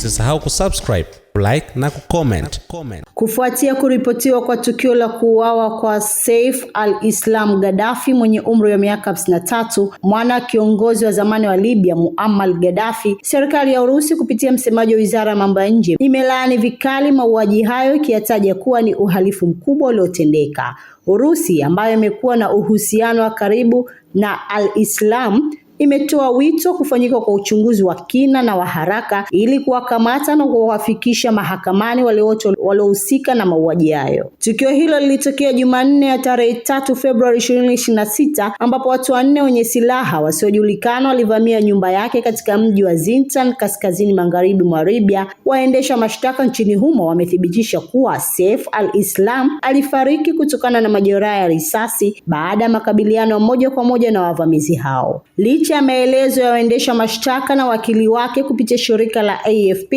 Usisahau kusubscribe, like na kucomment. Kufuatia kuripotiwa kwa tukio la kuuawa kwa Saif al-Islam Gaddafi mwenye umri wa miaka 53, mwana kiongozi wa zamani wa Libya Muammar Gaddafi, serikali ya Urusi kupitia msemaji wa Wizara ya Mambo ya Nje imelaani vikali mauaji hayo, ikiyataja kuwa ni uhalifu mkubwa uliotendeka. Urusi, ambayo imekuwa na uhusiano wa karibu na al-Islam, imetoa wito kufanyika kwa uchunguzi wa kina na wa haraka ili kuwakamata na kuwafikisha mahakamani wale wote waliohusika na mauaji hayo. Tukio hilo lilitokea Jumanne ya tarehe 3 Februari 2026, ambapo watu 4 wenye silaha wasiojulikana walivamia nyumba yake katika mji wa Zintan, kaskazini magharibi mwa Libya. Waendesha mashtaka nchini humo wamethibitisha kuwa Saif al-Islam alifariki kutokana na majeraha ya risasi baada ya makabiliano moja kwa moja na wavamizi hao. Licha ya maelezo ya waendesha mashtaka na wakili wake kupitia shirika la AFP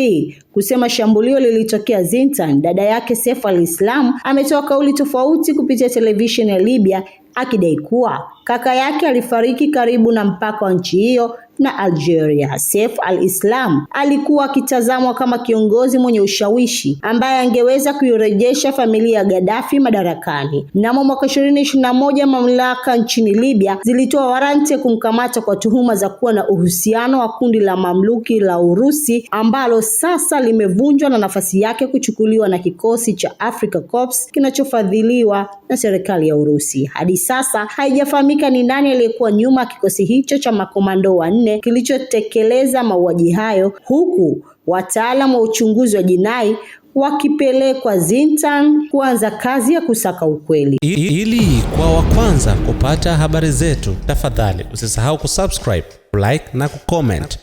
kusema shambulio lilitokea Zintan, dada yake Saif al-Islam ametoa kauli tofauti kupitia televisheni ya Libya, akidai kuwa kaka yake alifariki karibu na mpaka wa nchi hiyo na Algeria. Saif al-Islam alikuwa akitazamwa kama kiongozi mwenye ushawishi ambaye angeweza kuirejesha familia ya Gaddafi madarakani. Mnamo mwaka 2021, mamlaka nchini Libya zilitoa waranti ya kumkamata kwa tuhuma za kuwa na uhusiano wa kundi la mamluki la Urusi ambalo sasa limevunjwa na nafasi yake kuchukuliwa na kikosi cha Africa Corps kinachofadhiliwa na serikali ya Urusi. Hadi sasa haijafahamika ni nani aliyekuwa nyuma kikosi hicho cha makomando wanne kilichotekeleza mauaji hayo, huku wataalamu wa uchunguzi wa jinai wakipelekwa Zintan kuanza kazi ya kusaka ukweli. Ili kwa wa kwanza kupata habari zetu, tafadhali usisahau kusubscribe, like na kucomment.